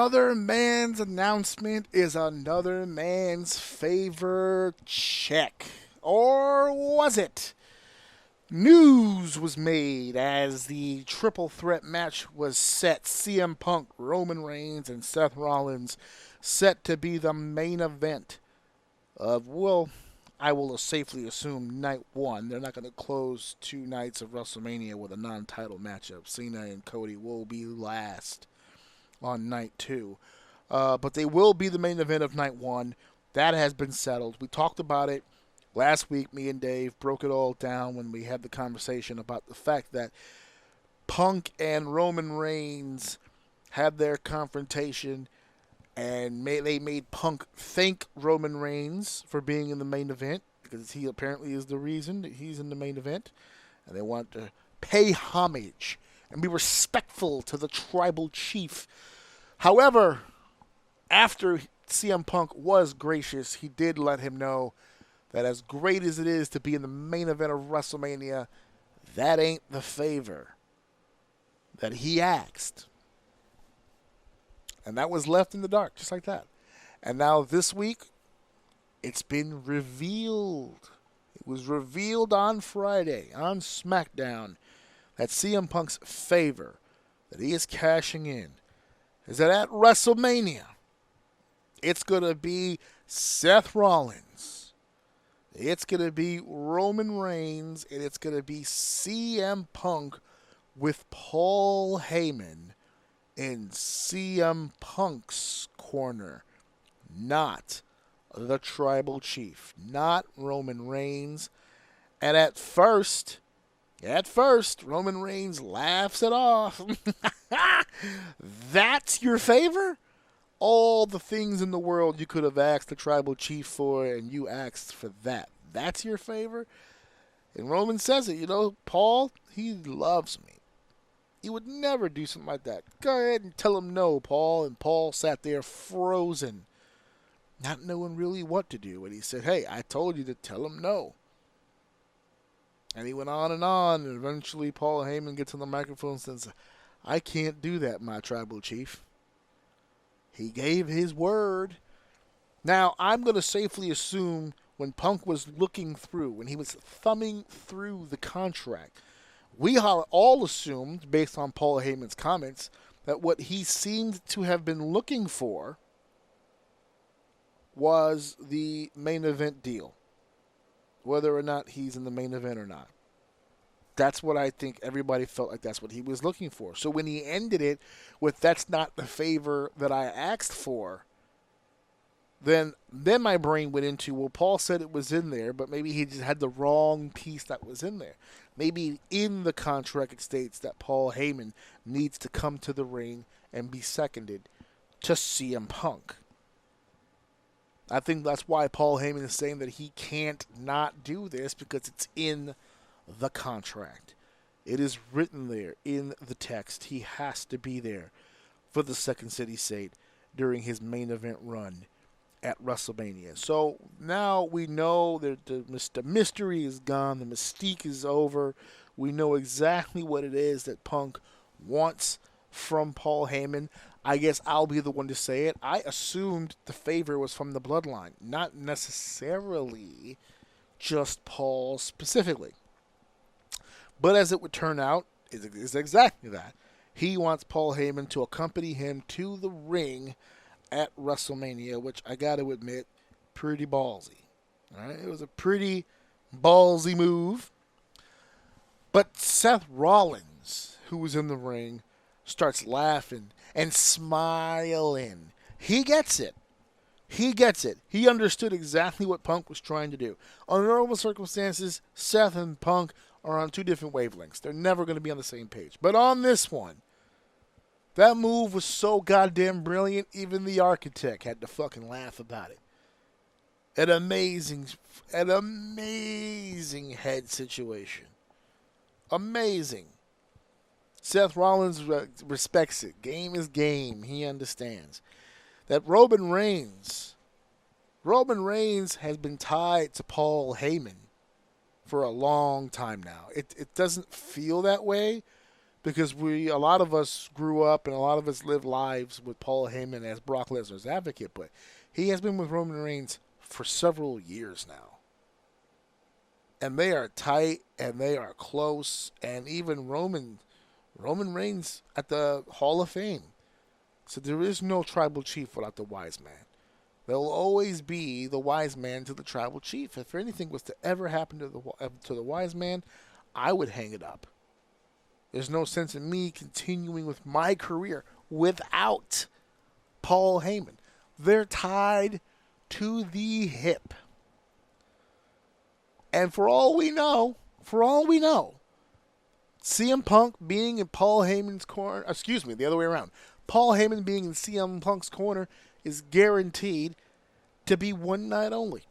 another man's announcement is another man's favor check. Or was it? News was made as the triple threat match was set. CM Punk, Roman Reigns, and Seth Rollins set to be the main event of, well, I will safely assume night one. They're not going to close 2 nights of WrestleMania with a non-title matchup. Cena and Cody will be last on night two. But they will be the main event of night one. That has been settled. We talked about it last week. Me and Dave broke it all down when we had the conversation about the fact that Punk and Roman Reigns had their confrontation, and they made Punk thank Roman Reigns for being in the main event, because he apparently is the reason that he's in the main event. And they want to pay homage and be respectful to the tribal chief. However, after CM Punk was gracious, he did let him know that as great as it is to be in the main event of WrestleMania, that ain't the favor that he asked. And that was left in the dark, just like that. And now this week, it's been revealed. It was revealed on Friday, on SmackDown, that CM Punk's favor that he is cashing in is that at WrestleMania, it's going to be Seth Rollins, it's going to be Roman Reigns, and it's going to be CM Punk with Paul Heyman in CM Punk's corner, not the tribal chief, not Roman Reigns. And at first, Roman Reigns laughs it off. That's your favor? All the things in the world you could have asked the tribal chief for, and you asked for that. That's your favor? And Roman says it, Paul, he loves me. He would never do something like that. Go ahead and tell him no, Paul. And Paul sat there frozen, not knowing really what to do. And he said, hey, I told you to tell him no. And he went on, and eventually Paul Heyman gets on the microphone and says, I can't do that, my tribal chief. He gave his word. Now, I'm going to safely assume when Punk was looking through, when he was thumbing through the contract, we all assumed, based on Paul Heyman's comments, that what he seemed to have been looking for was the main event deal, whether or not he's in the main event or not. That's what I think everybody felt like that's what he was looking for. So when he ended it with, that's not the favor that I asked for, then my brain went into, well, Paul said it was in there, but maybe he just had the wrong piece that was in there. Maybe in the contract it states that Paul Heyman needs to come to the ring and be seconded to CM Punk. I think that's why Paul Heyman is saying that he can't not do this, because it's in the contract. It is written there in the text. He has to be there for the Second City State during his main event run at WrestleMania. So now we know that the mystery is gone. The mystique is over. We know exactly what it is that Punk wants from Paul Heyman. I guess I'll be the one to say it. I assumed the favor was from the bloodline, not necessarily just Paul specifically. But as it would turn out, it's exactly that. He wants Paul Heyman to accompany him to the ring at WrestleMania, which I got to admit, pretty ballsy. All right? It was a pretty ballsy move. But Seth Rollins, who was in the ring, starts laughing and smiling. He gets it. He understood exactly what Punk was trying to do. Under normal circumstances, Seth and Punk are on 2 different wavelengths. They're never going to be on the same page. But on this one, that move was so goddamn brilliant, even the architect had to fucking laugh about it. An amazing head situation. Amazing. Seth Rollins respects it. Game is game. He understands that Roman Reigns has been tied to Paul Heyman for a long time now. It doesn't feel that way, because a lot of us grew up and a lot of us live lives with Paul Heyman as Brock Lesnar's advocate, but he has been with Roman Reigns for several years now. And they are tight and they are close, and even Roman Reigns at the Hall of Fame. So there is no tribal chief without the wise man. There will always be the wise man to the tribal chief. If anything was to ever happen to the wise man, I would hang it up. There's no sense in me continuing with my career without Paul Heyman. They're tied to the hip. And for all we know, CM Punk being in Paul Heyman's corner, the other way around. Paul Heyman being in CM Punk's corner is guaranteed to be one night only.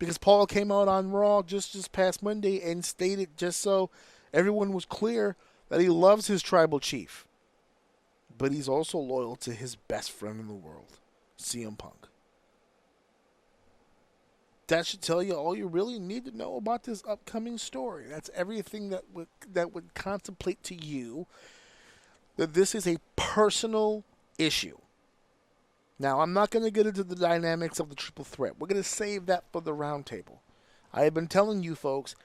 Because Paul came out on Raw just past Monday and stated, just so everyone was clear, that he loves his tribal chief. But he's also loyal to his best friend in the world, CM Punk. That should tell you all you really need to know about this upcoming story. That's everything that would contemplate to you that this is a personal issue. Now, I'm not going to get into the dynamics of the triple threat. We're going to save that for the roundtable. I have been telling you folks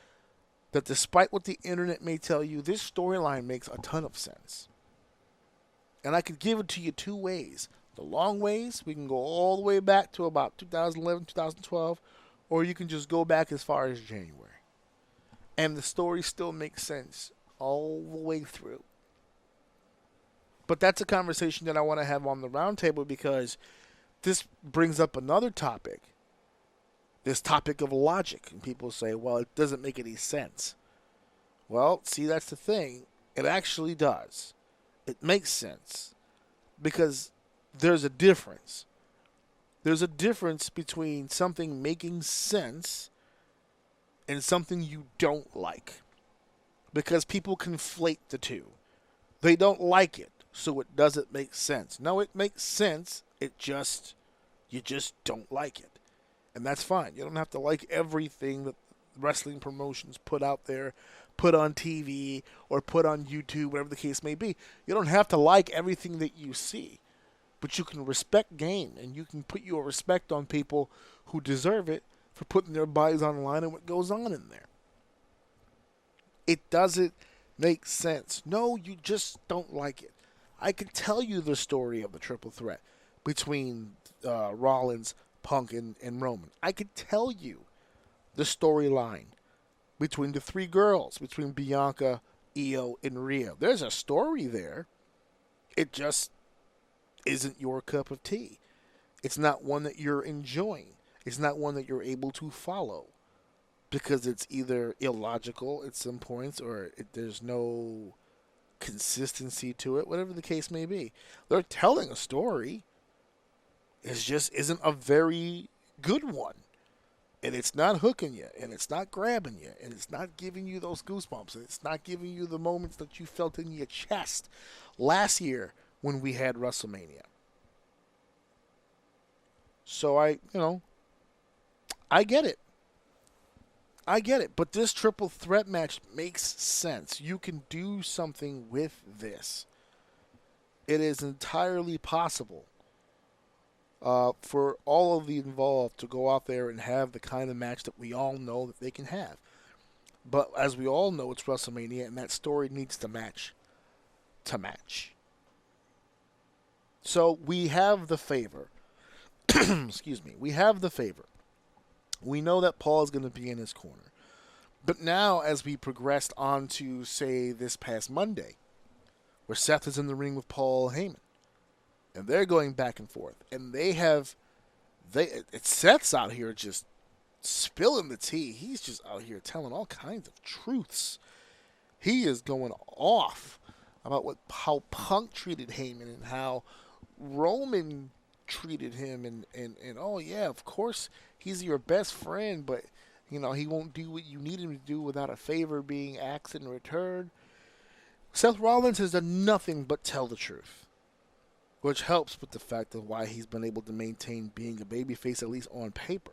that despite what the internet may tell you, this storyline makes a ton of sense. And I could give it to you two ways. The long ways, we can go all the way back to about 2011, 2012, or you can just go back as far as January. And the story still makes sense all the way through. But that's a conversation that I want to have on the roundtable, because this brings up another topic. This topic of logic. And people say, well, it doesn't make any sense. Well, see, that's the thing. It actually does. It makes sense. Because there's a difference. There's a difference between something making sense and something you don't like. Because people conflate the two. They don't like it, so it doesn't make sense. No, it makes sense. You just don't like it. And that's fine. You don't have to like everything that wrestling promotions put out there, put on TV, or put on YouTube, whatever the case may be. You don't have to like everything that you see. But you can respect game, and you can put your respect on people who deserve it for putting their bodies on the line and what goes on in there. It doesn't make sense. No, you just don't like it. I can tell you the story of the triple threat between Rollins, Punk, and Roman. I could tell you the storyline between the three girls, between Bianca, Io, and Rhea. There's a story there. It just isn't your cup of tea. It's not one that you're enjoying. It's not one that you're able to follow, because it's either illogical at some points or there's no consistency to it, whatever the case may be. They're telling a story. It just isn't a very good one. And it's not hooking you, and it's not grabbing you, and it's not giving you those goosebumps, and it's not giving you the moments that you felt in your chest last year when we had WrestleMania. So I get it. I get it. But this triple threat match makes sense. You can do something with this. It is entirely possible for all of the involved to go out there and have the kind of match that we all know that they can have. But as we all know, it's WrestleMania, and that story needs to match. So we have the favor. Excuse me. We have the favor. We know that Paul is going to be in his corner. But now, as we progressed on to, say, this past Monday, where Seth is in the ring with Paul Heyman, and they're going back and forth, and Seth's out here just spilling the tea. He's just out here telling all kinds of truths. He is going off about how Punk treated Heyman and how Roman treated him, and oh yeah, of course he's your best friend, but he won't do what you need him to do without a favor being asked in return. Seth Rollins has done nothing but tell the truth, which helps with the fact of why he's been able to maintain being a babyface, at least on paper.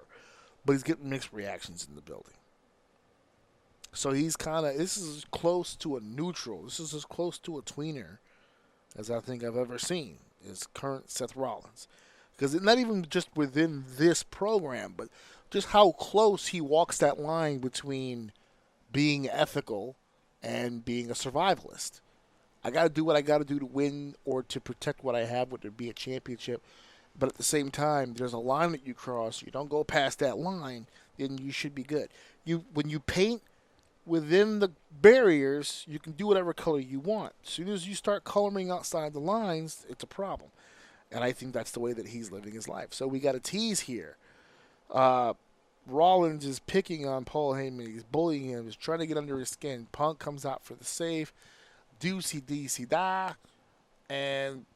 But he's getting mixed reactions in the building. So he's kind of, this is close to a neutral. This is as close to a tweener as I think I've ever seen, is current Seth Rollins. Because it's not even just within this program, but just how close he walks that line between being ethical and being a survivalist. I got to do what I got to do to win or to protect what I have, whether it be a championship. But at the same time, there's a line that you cross. You don't go past that line, then you should be good. When you paint within the barriers, you can do whatever color you want. As soon as you start coloring outside the lines, it's a problem. And I think that's the way that he's living his life. So we got a tease here. Rollins is picking on Paul Heyman. He's bullying him. He's trying to get under his skin. Punk comes out for the save. Deucey DC da. And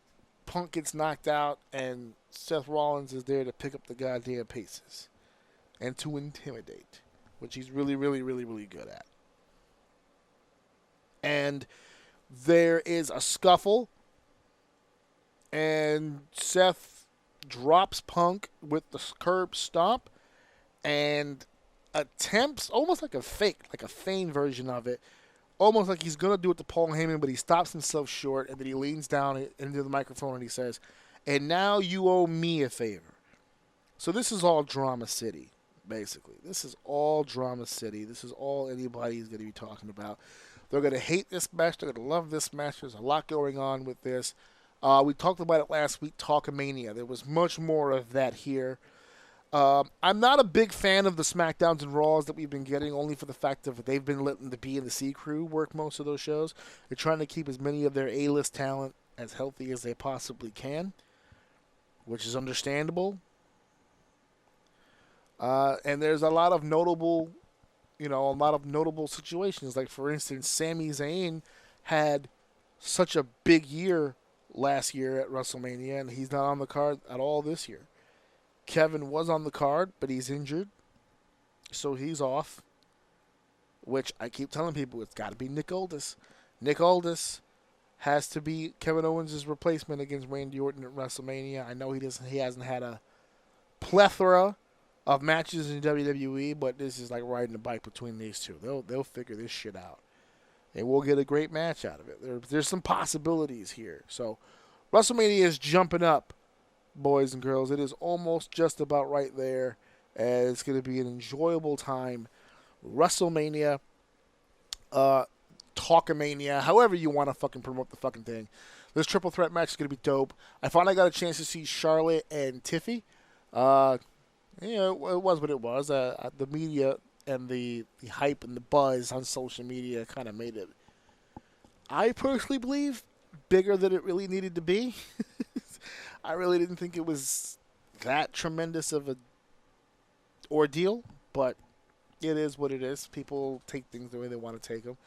Punk gets knocked out. And Seth Rollins is there to pick up the goddamn pieces. And to intimidate. Which he's really, really, really, really good at. And there is a scuffle. And Seth drops Punk with the curb stomp. And attempts, almost like a fake, like a feigned version of it, almost like he's going to do it to Paul Heyman, but he stops himself short, and then he leans down into the microphone and he says, "And now you owe me a favor." So this is all Drama City, basically. This is all Drama City. This is all anybody's going to be talking about. They're going to hate this match. They're going to love this match. There's a lot going on with this. We talked about it last week, Talkamania. There was much more of that here. I'm not a big fan of the SmackDowns and Raws that we've been getting, only for the fact that they've been letting the B and the C crew work most of those shows. They're trying to keep as many of their A-list talent as healthy as they possibly can, which is understandable. And there's a lot of notable, situations. Like, for instance, Sami Zayn had such a big year last year at WrestleMania, and he's not on the card at all this year. Kevin was on the card, but he's injured, so he's off. Which I keep telling people, it's got to be Nick Aldis. Nick Aldis has to be Kevin Owens' replacement against Randy Orton at WrestleMania. I know he hasn't had a plethora of matches in WWE, but this is like riding a bike between these two. They'll figure this shit out, and we'll get a great match out of it. There's some possibilities here. So WrestleMania is jumping up, boys and girls. It is almost just about right there. It's going to be an enjoyable time. WrestleMania, Talkamania, however you want to fucking promote the fucking thing. This triple threat match is going to be dope. I finally got a chance to see Charlotte and Tiffy. It was what it was. The media and the hype and the buzz on social media kind of made it, I personally believe, bigger than it really needed to be. I really didn't think it was that tremendous of a ordeal, but it is what it is. People take things the way they want to take them.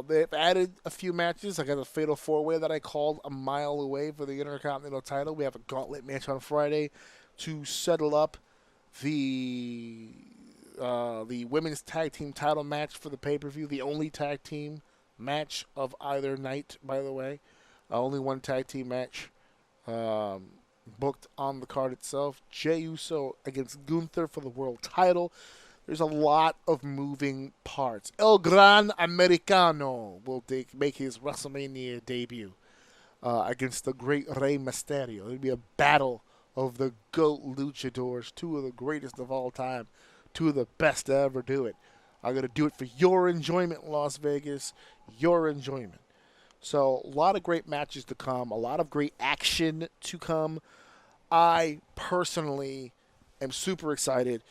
They've added a few matches. I got a Fatal 4-Way that I called a mile away for the Intercontinental title. We have a gauntlet match on Friday to settle up the women's tag team title match for the pay-per-view. The only tag team match of either night, by the way. Only one tag team match booked on the card itself. Jey Uso against Gunther for the world title. There's a lot of moving parts. El Gran Americano will make his WrestleMania debut against the great Rey Mysterio. It'll be a battle of the GOAT luchadors, two of the greatest of all time, two of the best to ever do it. I'm going to do it for your enjoyment, Las Vegas, your enjoyment. So a lot of great matches to come, a lot of great action to come. I personally am super excited.